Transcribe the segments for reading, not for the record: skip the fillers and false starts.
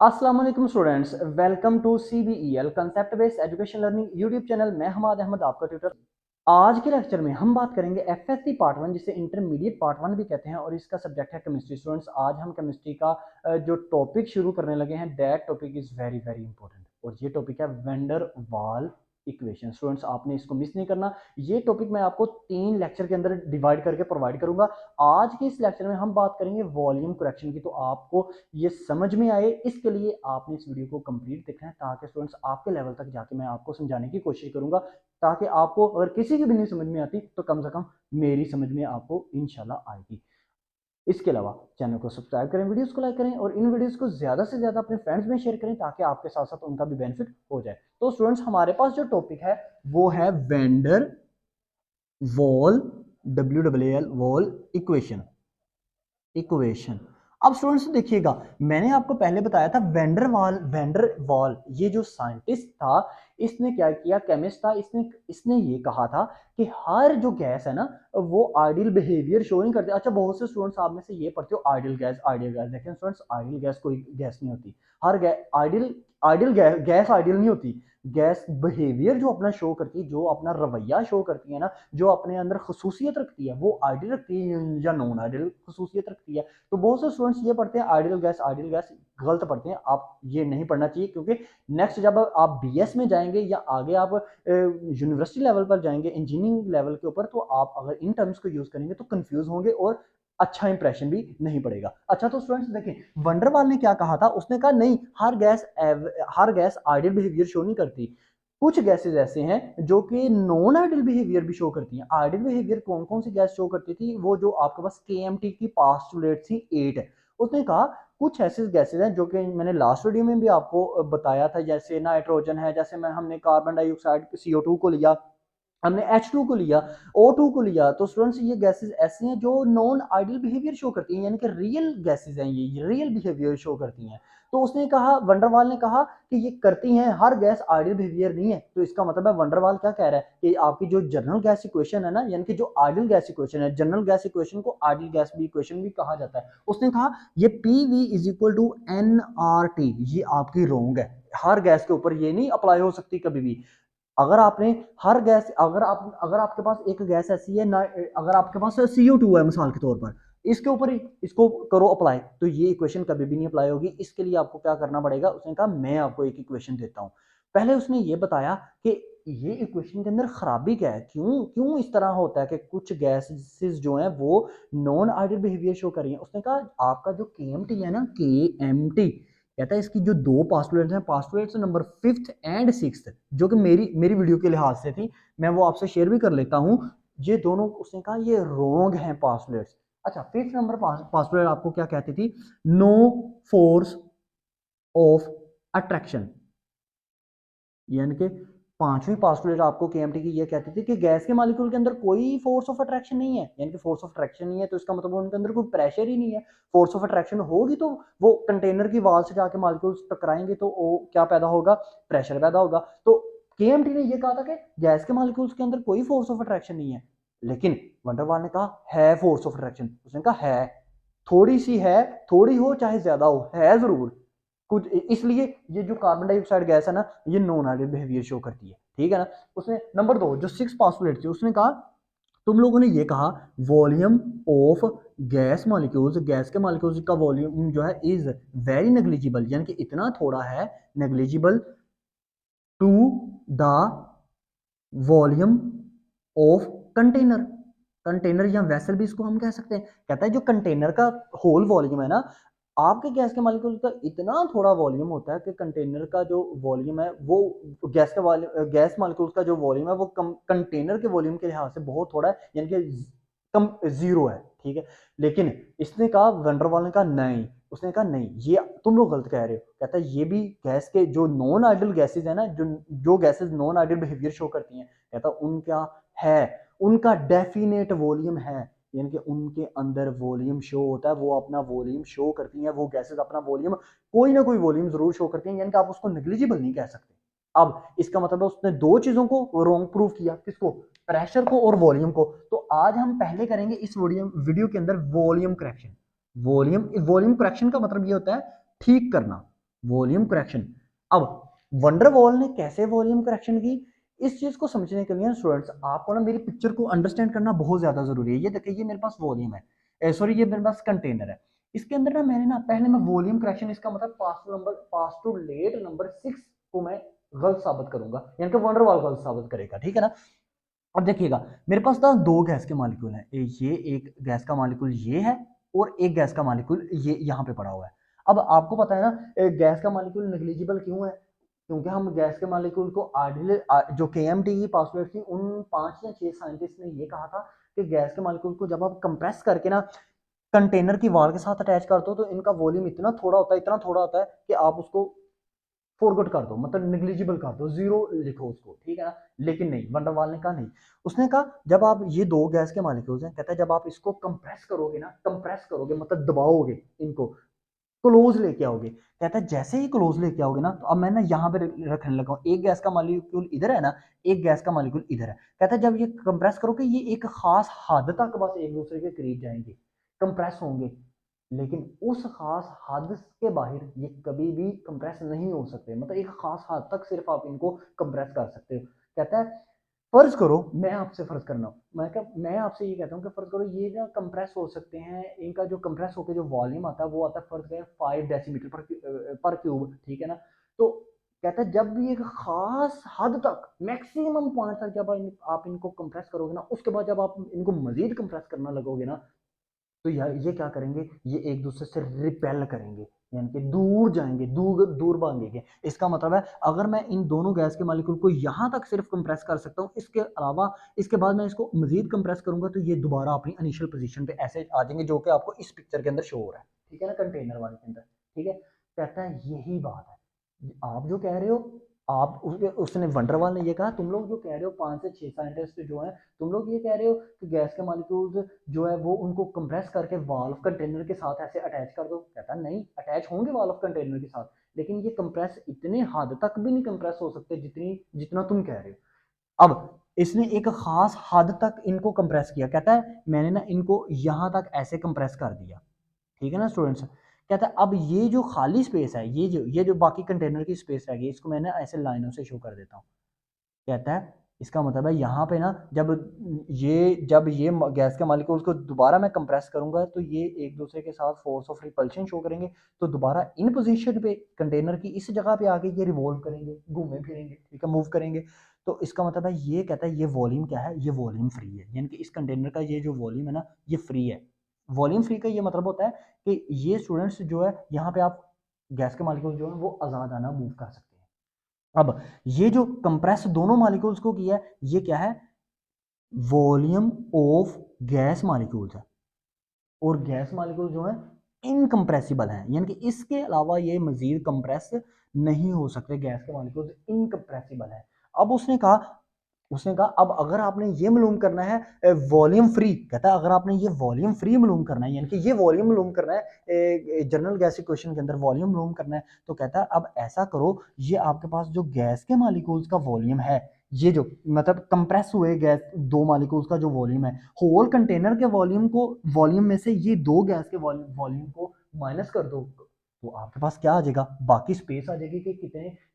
अस्सलाम वालेकुम students, welcome to CBEL concept based education learning YouTube channel. मैं हमाद अहमद आपका ट्यूटर। आज के लेक्चर में हम बात करेंगे एफएससी पार्ट वन, जिसे इंटरमीडिएट पार्ट वन भी कहते हैं, और इसका सब्जेक्ट है केमिस्ट्री। स्टूडेंट्स, आज हम केमिस्ट्री का जो टॉपिक शुरू करने लगे हैं, that topic is very very important, और ये टॉपिक है वेंडर वाल इक्वेशन। स्टूडेंट्स, आपने इसको मिस नहीं करना। ये टॉपिक मैं आपको 3 लेक्चर के अंदर डिवाइड करके प्रोवाइड करूंगा। आज के इस लेक्चर में हम बात करेंगे वॉल्यूम करेक्शन की, तो आपको ये समझ में आए, इसके लिए आपने इस वीडियो को कंप्लीट देखना है, ताकि स्टूडेंट्स आपके लेवल तक जाके मैं आपको समझाने की कोशिश करूंगा, ताकि आपको अगर किसी की भी नहीं समझ में आती तो कम से कम मेरी समझ में आपको इंशाल्लाह आएगी। इसके अलावा चैनल को सब्सक्राइब करें, वीडियोस को लाइक करें, और इन वीडियोस को ज्यादा से ज्यादा अपने फ्रेंड्स में शेयर करें, ताकि आपके साथ साथ उनका भी बेनिफिट हो जाए। तो स्टूडेंट्स, हमारे पास जो टॉपिक है वो है vendor wall, WWL wall equation. Equation. अब स्टूडेंट्स देखिएगा, मैंने आपको पहले बताया था वेंडर वॉल ये जो साइंटिस्ट था, इसने क्या किया, केमिस्ट था, इसने इसने ये कहा था कि हर जो गैस है ना, वो आइडियल बिहेवियर शो नहीं करती। अच्छा, बहुत से स्टूडेंट्स आप में से ये पढ़ते हो आइडियल गैस, लेकिन स्टूडेंट्स आइडियल गैस कोई गैस नहीं होती। हर gas ideal ideal gas ideal नहीं होती। गैस बिहेवियर जो अपना शो करती है, जो अपना रवैया शो करती है ना, जो अपने अंदर खसूसियत रखती है, वो आइडियल रखती है या नॉन आइडियल खसूसियत रखती है। तो बहुत से स्टूडेंट्स ये पढ़ते हैं आइडियल गैस गलत पढ़ते हैं। आप ये नहीं पढ़ना चाहिए, क्योंकि नेक्स्ट जब आप BS में जाएंगे या आगे आप यूनिवर्सिटी लेवल पर जाएंगे, इंजीनियरिंग लेवल के ऊपर, तो आप अगर इन टर्म्स को यूज करेंगे तो कंफ्यूज होंगे और अच्छा इंप्रेशन भी नहीं पड़ेगा। अच्छा, तो स्टूडेंट्स देखें, वंडरवाल ने क्या कहा था, उसने कहा नहीं, हर गैस आइडियल बिहेवियर शो नहीं करती। कुछ गैसेस ऐसे हैं जो कि नॉन आइडियल बिहेवियर भी शो करती हैं। आइडियल बिहेवियर कौन कौन सी गैस शो करती थी, वो जो आपके पास KMT की पास्टुलेट थी 8 है। उसने कहा कुछ ऐसे गैसेस हैं जो कि मैंने लास्ट वीडियो में भी आपको बताया था, जैसे नाइट्रोजन है, जैसे हमने कार्बन डाइऑक्साइड CO2 को लिया, हमने H2 को लिया, O2 को लिया। तो स्टूडेंट्स, ये गैसेस ऐसी हैं जो नॉन आइडियल बिहेवियर शो करती हैं, यानी कि रियल गैसेस हैं, ये रियल बिहेवियर शो करती हैं। तो उसने कहा, वंडरवाल ने कहा कि ये करती हैं, हर गैस आइडियल बिहेवियर नहीं है। तो इसका मतलब है, वंडरवाल क्या कह रहा है कि आपकी जो जनरल गैस इक्वेशन है ना, यानी कि जो आइडियल गैस इक्वेशन है, जनरल गैस इक्वेशन को आइडियल गैस भी इक्वेशन भी कहा जाता है। उसने कहा ये PV is equal to NRT, ये आपकी रॉन्ग है। हर गैस के ऊपर ये नहीं अप्लाई हो सकती कभी भी। अगर आपने हर गैस अगर आपके पास एक गैस ऐसी है ना, अगर आपके पास CO2 है मिसाल के तौर पर, इसके ऊपर ही इसको करो अप्लाई, तो ये इक्वेशन कभी भी नहीं अप्लाई होगी। इसके लिए आपको क्या करना पड़ेगा, उसने कहा मैं आपको एक इक्वेशन देता हूं। पहले उसने ये बताया कि ये इक्वेशन के अंदर खराबी क्या है, क्यों क्यों इस तरह होता है कि कुछ गैसेस जो हैं वो नॉन आइडियल बिहेवियर शो कर रही हैं। उसने कहा आपका जो KMT है ना, KMT, कहता है इसकी जो दो postulates number 5th and 6th, जो कि मेरी मेरी वीडियो के लिहाज से थी, मैं वो आपसे शेयर भी कर लेता हूं। ये दोनों उसने कहा ये रॉन्ग हैं पास्टुलेट्स। अच्छा, 5th नंबर पास्टुलेट आपको क्या कहती थी, नो फोर्स ऑफ अट्रैक्शन, यानी कि 5वीं पास्टुलेट आपको KMT की ये कहती थी कि गैस के मॉलिक्यूल के अंदर कोई फोर्स ऑफ अट्रैक्शन नहीं है। यानी कि फोर्स ऑफ अट्रैक्शन नहीं है, तो इसका मतलब उनके अंदर कोई प्रेशर ही नहीं है। फोर्स ऑफ अट्रैक्शन होगी तो वो कंटेनर की वॉल से जाके मॉलिक्यूल्स टकराएंगे, तो वो क्या पैदा होगा, प्रेशर पैदा होगा। तो KMT ने ये कहा था कि गैस के मॉलिक्यूल्स के अंदर कोई फोर्स ऑफ अट्रैक्शन नहीं है, लेकिन वंडरवाल ने कहा है फोर्स ऑफ अट्रैक्शन। उसने कहा है, थोड़ी सी है, थोड़ी हो चाहे ज्यादा हो, है जरूर कुछ। इसलिए ये जो कार्बन डाइऑक्साइड गैस है ना, ये नॉन आइडियल बिहेवियर शो करती है, ठीक है ना। उसने नंबर 2 जो 6 पास्टुलेट थी, उसने कहा तुम लोगों ने ये कहा वॉल्यूम ऑफ गैस के मॉलिक्यूल्स का वॉल्यूम जो है इज वेरी नेग्लिजिबल, यानी कि इतना थोड़ा है, negligible to the volume of container. Container या वेसल भी इसको हम कह सकते हैं। कहता है जो कंटेनर का होल वॉल्यूम है ना, आपके गैस के मॉलिक्यूल का इतना थोड़ा वॉल्यूम होता है कि कंटेनर का जो वॉल्यूम है वो गैस मॉलिक्यूल्स का जो वॉल्यूम है वो कंटेनर के वॉल्यूम के लिहाज से बहुत थोड़ा है, यानी कि कम, जीरो है, ठीक है। लेकिन इसने कहा, वंडरवाल ने कहा नहीं, उसने कहा नहीं, ये तुम लोग गलत कह रहे हो। कहता है ये भी गैस के जो नॉन आइडियल गैसेज है ना, जो gases non ideal behaviour show करती हैं, कहता उनका है, उनका डेफिनेट वॉल्यूम है, यानी कि उनके अंदर वॉल्यूम शो होता है, वो अपना वॉल्यूम शो करती हैं, वो गैसेस अपना वॉल्यूम, कोई ना कोई वॉल्यूम जरूर शो करती हैं, यानी कि आप उसको नेग्लिजिबल नहीं कह सकते। अब इसका मतलब है उसने दो चीजों को रॉन्ग प्रूव किया, किसको, प्रेशर को और वॉल्यूम को। तो आज हम पहले करेंगे इस वीडियो के अंदर volume correction. Volume volume correction का मतलब ये होता है ठीक करना, वॉल्यूम करेक्शन। अब वंडरवॉल ने कैसे वॉल्यूम करेक्शन की, इस चीज को समझने के लिए स्टूडेंट्स आपको ना मेरी पिक्चर को अंडरस्टैंड करना बहुत ज्यादा जरूरी है। ये देखिए, ये मेरे पास वॉल्यूम है, सॉरी ये मेरे पास कंटेनर है। इसके अंदर ना मैंने ना पहले मैं वॉल्यूम करेक्शन, इसका मतलब पास टू लेट नंबर 6 को मैं गलत साबित करूंगा, यानी कि वंडरवॉल गलत साबित करेगा, ठीक है ना। अब देखिएगा, मेरे पास ना दो गैस के मॉलिक्यूल हैं, ये एक गैस का मॉलिक्यूल ये है और एक गैस का मॉलिक्यूल ये यहाँ पे पड़ा हुआ है। अब आपको पता है ना गैस का मॉलिक्यूल नेग्लिजिबल क्यों है, क्योंकि हम गैस के मॉलिक्यूल को जो केएमटी की पासवर्ड थी, उन 5 या 6 साइंटिस्ट ने ये कहा था कि गैस के मॉलिक्यूल को जब आप कंप्रेस करके ना कंटेनर की वॉल के साथ अटैच करते हो तो इनका वॉल्यूम इतना थोड़ा होता है, इतना थोड़ा होता है कि आप उसको फॉरगॉट कर दो, मतलब निग्लिजिबल कर दो, जीरो लिखो उसको, ठीक है ना। लेकिन नहीं, वंडरवाल ने कहा नहीं। उसने कहा जब आप ये दो गैस के मॉलिक्यूल्स हैं, कहता है जब आप इसको कंप्रेस करोगे ना, कंप्रेस करोगे मतलब दबाओगे इनको, क्लोज लेके आओगे, कहता है जैसे ही क्लोज लेके आओगे ना, तो अब मैं ना यहाँ पे रखने लगा हूँ, एक गैस का मॉलिक्यूल इधर है ना, एक गैस का मॉलिक्यूल इधर है। कहता है जब ये कंप्रेस करोगे ये एक खास हद तक बस एक दूसरे के करीब जाएंगे, कंप्रेस होंगे, लेकिन उस खास हद के बाहर ये कभी भी कंप्रेस नहीं हो सकते, मतलब एक खास हद तक सिर्फ आप इनको कंप्रेस कर सकते हो। कहता है फर्ज करो, मैं आपसे फर्ज करना हूँ, मैं आपसे ये कहता हूँ कि फर्ज करो ये ना कंप्रेस हो सकते हैं, इनका जो कंप्रेस होकर जो वॉल्यूम आता है वो आता है फर्ज करें 5 डेसीमीटर पर क्यूब, ठीक है ना। तो कहता है जब भी एक खास हद तक, मैक्सिमम पॉइंट तक जब आप इनको कंप्रेस करोगे ना, उसके बाद जब आप इनको मजीद कंप्रेस करना लगोगे ना, तो यार ये क्या करेंगे, ये एक दूसरे से रिपेल करेंगे, यानी कि दूर जाएंगे, दूर दूर भागेंगे। इसका मतलब है अगर मैं इन दोनों गैस के मॉलिक्यूल को यहां तक सिर्फ कंप्रेस कर सकता हूं, इसके अलावा इसके बाद मैं इसको मजीद कंप्रेस करूंगा तो ये दोबारा अपनी इनिशियल पोजीशन पे ऐसे आ जाएंगे, जो कि आपको इस पिक्चर के अंदर शो हो रहा है, ठीक है ना, कंटेनर वाले के अंदर। ठीक है, कहता है यही बात है आप जो कह रहे हो, आप उसने वंडरवाल ने ये कहा तुम लोग जो कह रहे हो 5 से 6 साइंटिस्ट जो हैं, तुम लोग ये कह रहे हो कि गैस के मॉलिक्यूल्स जो है वो उनको कंप्रेस करके वाल्व कंटेनर के साथ ऐसे अटैच कर दो। कहता नहीं, अटैच होंगे वाल्व कंटेनर के साथ, लेकिन ये कंप्रेस इतने हद तक भी नहीं कंप्रेस हो सकते जितनी जितना तुम कह रहे हो। अब इसने एक खास हद तक इनको कंप्रेस किया, कहता है मैंने ना इनको यहां तक ऐसे कंप्रेस कर दिया, ठीक है ना स्टूडेंट्स। कहता है अब ये जो खाली स्पेस है, ये जो बाकी कंटेनर की स्पेस रह गई, इसको मैंने ऐसे लाइनों से शो कर देता हूँ। कहता है इसका मतलब है यहाँ पे ना जब ये गैस के मॉलिक्यूल्स को दोबारा मैं कंप्रेस करूंगा तो ये एक दूसरे के साथ फोर्स ऑफ रिपल्शन शो करेंगे, तो दोबारा इन पोजीशन पे कंटेनर की इस जगह पे आके ये रिवॉल्व करेंगे, घूमे फिरेंगे, ठीक है, मूव करेंगे। तो इसका मतलब है ये कहता है ये वॉल्यूम क्या है, ये वॉल्यूम फ्री है, यानी कि इस कंटेनर का ये जो वॉल्यूम है ना ये फ्री है। वॉल्यूम फ्री का ये मतलब होता है कि ये स्टूडेंट्स जो है यहाँ पे आप गैस के मॉलिक्यूल जो है वो आजाद आना मूव कर सकते हैं। अब ये जो कंप्रेस दोनों मॉलिक्यूल्स को किया है, ये क्या है, वॉल्यूम ऑफ गैस मॉलिक्यूल्स है, और गैस मॉलिक्यूल जो है इनकम्प्रेसिबल है, यानी कि इसके अलावा ये मजीद कंप्रेस नहीं हो सकते, गैस के मॉलिक्यूल्स इनकम्प्रेसिबल है। अब उसने कहा अब अगर आपने ये मालूम करना है वॉल्यूम फ्री, कहता है अगर आपने ये वॉल्यूम फ्री मालूम करना है, यानी कि ये वॉल्यूम मालूम करना है जनरल गैस इक्वेशन के अंदर वॉल्यूम मालूम करना है, तो कहता है अब ऐसा करो, ये आपके पास जो गैस के मॉलिक्यूल्स का वॉल्यूम है, ये जो मतलब कंप्रेस हुए गैस दो मॉलिक्यूल्स का जो वॉल्यूम है, होल कंटेनर के वॉल्यूम में से ये दो गैस के वॉल्यूम को माइनस कर दो, तो आपके पास क्या आ जाएगा, बाकी स्पेस आ जाएगी कि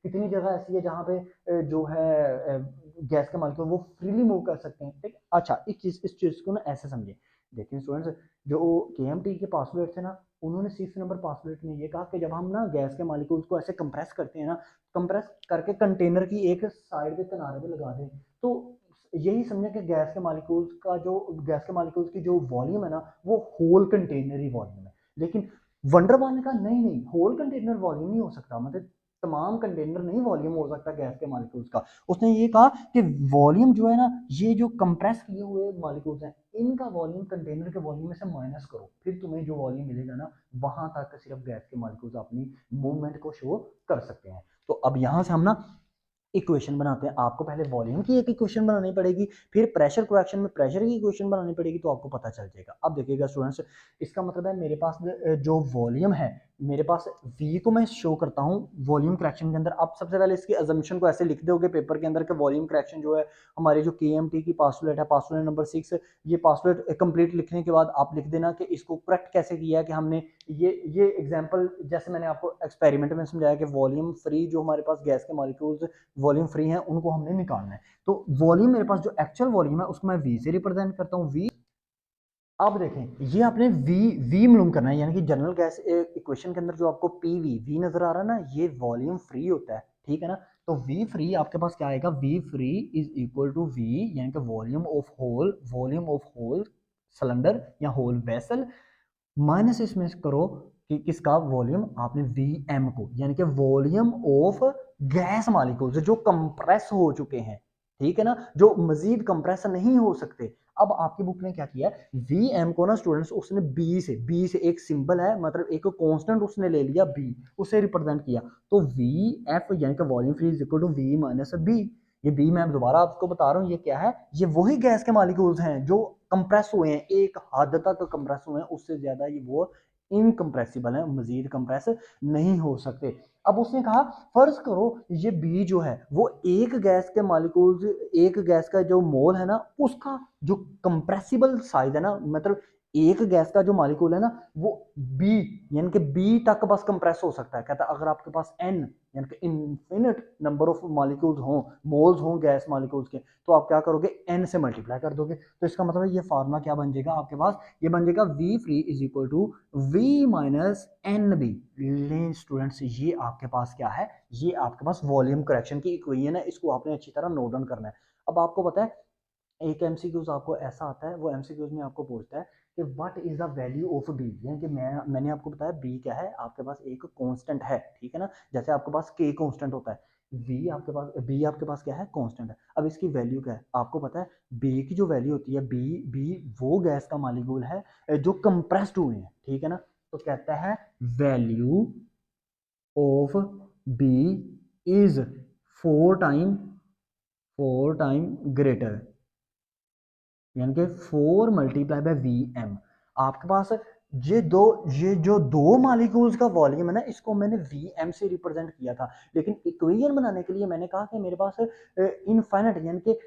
कितनी जगह ऐसी है जहां पे जो है गैस के मॉलिक्यूल वो फ्रीली मूव कर सकते हैं, ठीक। अच्छा इस चीज को ना ऐसे समझे, देखिए स्टूडेंट्स, जो केएमटी के पासवर्ड थे ना, उन्होंने 6 नंबर पासवर्ड में ये कहा कि जब हम ना गैस के मॉलिक्यूल्स को ऐसे कंप्रेस करते हैं ना, कंप्रेस करके कंटेनर की एक साइड के किनारे पे लगा दें, तो यही समझे कि गैस के मॉलिक्यूल्स की जो वॉल्यूम है ना वो होल कंटेनर ही वॉल्यूम है। लेकिन वंडरवॉल ने कहा नहीं नहीं, होल कंटेनर वॉल्यूम नहीं हो सकता, मतलब तमाम कंटेनर नहीं वॉल्यूम हो सकता गैस के मॉलिक्यूल्स का। उसने ये कहा कि वॉल्यूम जो है ना, ये जो कंप्रेस किए हुए मॉलिक्यूल्स हैं, इनका वॉल्यूम कंटेनर के वॉल्यूम में से माइनस करो, फिर तुम्हें जो वॉल्यूम मिलेगा ना, वहां तक सिर्फ गैस के मॉलिक्यूल्स अपनी मूवमेंट को शो कर सकते हैं। तो अब यहां से हम ना इक्वेशन बनाते हैं, आपको पहले वॉल्यूम की एक इक्वेशन बनानी पड़ेगी, फिर प्रेशर क्वेश्चन में प्रेशर की इक्वेशन बनानी पड़ेगी, तो आपको पता चल जाएगा। अब देखिएगा स्टूडेंट्स, इसका मतलब है मेरे पास जो वॉल्यूम है मेरे पास V को मैं शो करता हूँ वॉल्यूम करेक्शन के अंदर। आप सबसे पहले इसकी अजम्पशन को ऐसे लिख दोगे पेपर के अंदर कि वॉल्यूम करेक्शन जो है हमारे जो KMT की पास्टुलेट है, पास्टुलेट नंबर 6, ये पास्टुलेट कंप्लीट लिखने के बाद आप लिख देना कि इसको करेक्ट कैसे किया है, कि हमने ये एग्जांपल जैसे मैंने आपको एक्सपेरिमेंट में समझाया कि वॉल्यूम फ्री जो हमारे पास गैस के मॉलिक्यूल्स वॉल्यूम फ्री हैं उनको हमने निकालना है। तो वॉल्यूम मेरे पास जो एक्चुअल वॉल्यूम है उसको मैं V से रिप्रेजेंट करता हूँ, V। अब देखें ये आपने वी मालूम करना है, यानी कि जनरल गैस इक्वेशन के अंदर जो आपको वी नजर आ रहा है ना, ये वॉल्यूम फ्री होता है, ठीक है ना। तो वी फ्री आपके पास क्या आएगा, V free is equal to V, यानी कि वॉल्यूम ऑफ होल सिलेंडर या होल वेसल, माइनस इसमें करो कि किसका वॉल्यूम, आपने वी एम को, यानी कि वॉल्यूम ऑफ गैस मॉलिक्यूल्स जो कंप्रेस हो चुके हैं, ठीक है ना, जो मजीद कंप्रेस नहीं हो सकते। अब आपकी बुक ने क्या किया, वी एम को ना स्टूडेंट्स उसने बी से एक सिंबल है, मतलब एक कांस्टेंट उसने ले लिया बी, उसे रिप्रेजेंट किया। तो वी एफ यानी कि volume free is equal to V minus B. ये बी मैं दोबारा आपको बता रहा हूँ, ये क्या है, ये वही गैस के मॉलिक्यूल्स हैं जो कंप्रेस हुए हैं, एक हद तक कंप्रेस हुए हैं, उससे ज्यादा ये वो इनकंप्रेसिबल है, मजीद कंप्रेस नहीं हो सकते। अब उसने कहा फर्ज करो ये बी जो है वो एक गैस के मॉलिक्यूल्स, एक गैस का जो मोल है ना उसका जो कंप्रेसिबल साइज है ना, मतलब एक गैस का जो मॉलिक्यूल है ना वो बी, यानी कि बी तक बस कंप्रेस हो सकता है। कहता है अगर आपके पास एन यानी कि इनफिनिट नंबर ऑफ मॉलिक्यूल्स हों, मोल्स हों गैस मॉलिक्यूल्स के, तो आप क्या करोगे, एन से मल्टीप्लाई कर दोगे। तो इसका मतलब ये फार्मूला क्या बन जाएगा आपके पास, ये बन जाएगा V free is equal to V minus N B. लेकिन स्टूडेंट्स ये आपके पास क्या है, ये आपके पास वॉल्यूम करेक्शन की इक्वेशन है, इसको आपने अच्छी तरह नोट डाउन करना है। अब आपको पता है एक एमसीक्यूज आपको ऐसा आता है, वो एमसीक्यूज में आपको पूछता है कि what is the value of B, यानी कि मैंने आपको बताया बी क्या है, आपके पास एक कांस्टेंट है, ठीक है ना, जैसे आपके पास के कांस्टेंट होता है, वी आपके पास, बी आपके पास क्या है, कांस्टेंट है। अब इसकी वैल्यू क्या है आपको पता है, बी की जो वैल्यू होती है, बी बी वो गैस का मॉलिक्यूल है जो कंप्रेस्ड हुए हैं, ठीक है ना। तो कहता है value of B is four time greater, यानी कि 4 मल्टीप्लाई बाय वी एम। आपके पास ये जो दो मालिक्यूल्स का वॉल्यूम है ना, इसको मैंने वी एम से रिप्रेजेंट किया था, लेकिन इक्वेशन बनाने के लिए मैंने कहा कि मेरे पास इनफाइनाइट यानी कि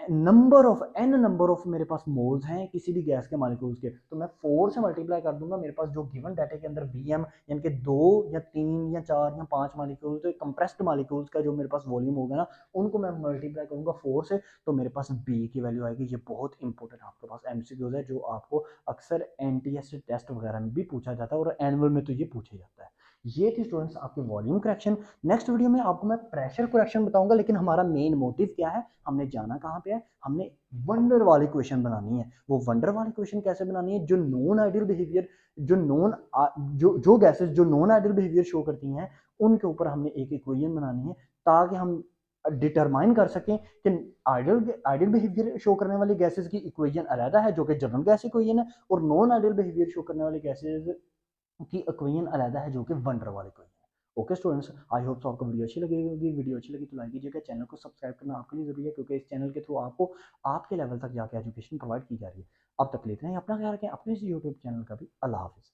नंबर ऑफ मेरे पास मोल्स हैं किसी भी गैस के मॉलिक्यूल्स के, तो मैं 4 से मल्टीप्लाई कर दूंगा, मेरे पास जो गिवन डाटा के अंदर वी एम यानी कि 2 या 3 या 4 या 5 मॉलिक्यूल्स, तो कंप्रेस्ड मॉलिक्यूल्स का जो मेरे पास वॉल्यूम होगा ना, उनको मैं मल्टीप्लाई करूंगा 4 से, तो मेरे पास बी की वैल्यू आएगी। ये बहुत इंपॉर्टेंट आपके पास एमसीक्यूज है जो आपको अक्सर एनटीएस टेस्ट वगैरह में भी पूछा जाता है और एनुअल में तो ये पूछा जाता है। ये थी स्टूडेंट्स आपके वॉल्यूम करेक्शन। नेक्स्ट वीडियो में आपको मैं प्रेशर करेक्शन बताऊंगा, लेकिन हमारा मेन मोटिव क्या है, हमने जाना कहाँ पे है, हमने वंडर वाली क्वेश्चन बनानी है। वो वंडर वाली क्वेश्चन कैसे बनानी है, जो नॉन आइडियल बिहेवियर, जो नॉन जो गैसेस जो नॉन आइडियल बिहेवियर शो करती हैं, उनके ऊपर हमने एक इक्वेशन बनानी है, ताकि हम डिटरमाइन कर सकें कि आइडियल बिहेवियर शो करने वाली गैसेस की इक्वेशन अलग है जो कि जनरल गैस इक्वेशन है, और नॉन आइडियल बिहेवियर शो करने वाली गैसेस की इक्वेशन अलग है जो कि वंडर वाली इक्वेशन है। Okay students, I hope so आपको वीडियो अच्छी लगी होगी। वीडियो अच्छी लगी तो लाइक कीजिएगा, चैनल को सब्सक्राइब करना आपके लिए जरूरी है, क्योंकि इस चैनल के थ्रू आपको आपके लेवल तक जाके एजुकेशन प्रोवाइड की जा रही है। अब तक लेते हैं, अपना ख्याल रखें, अपने इस यूट्यूब चैनल का भी। अल्लाह हाफिज़।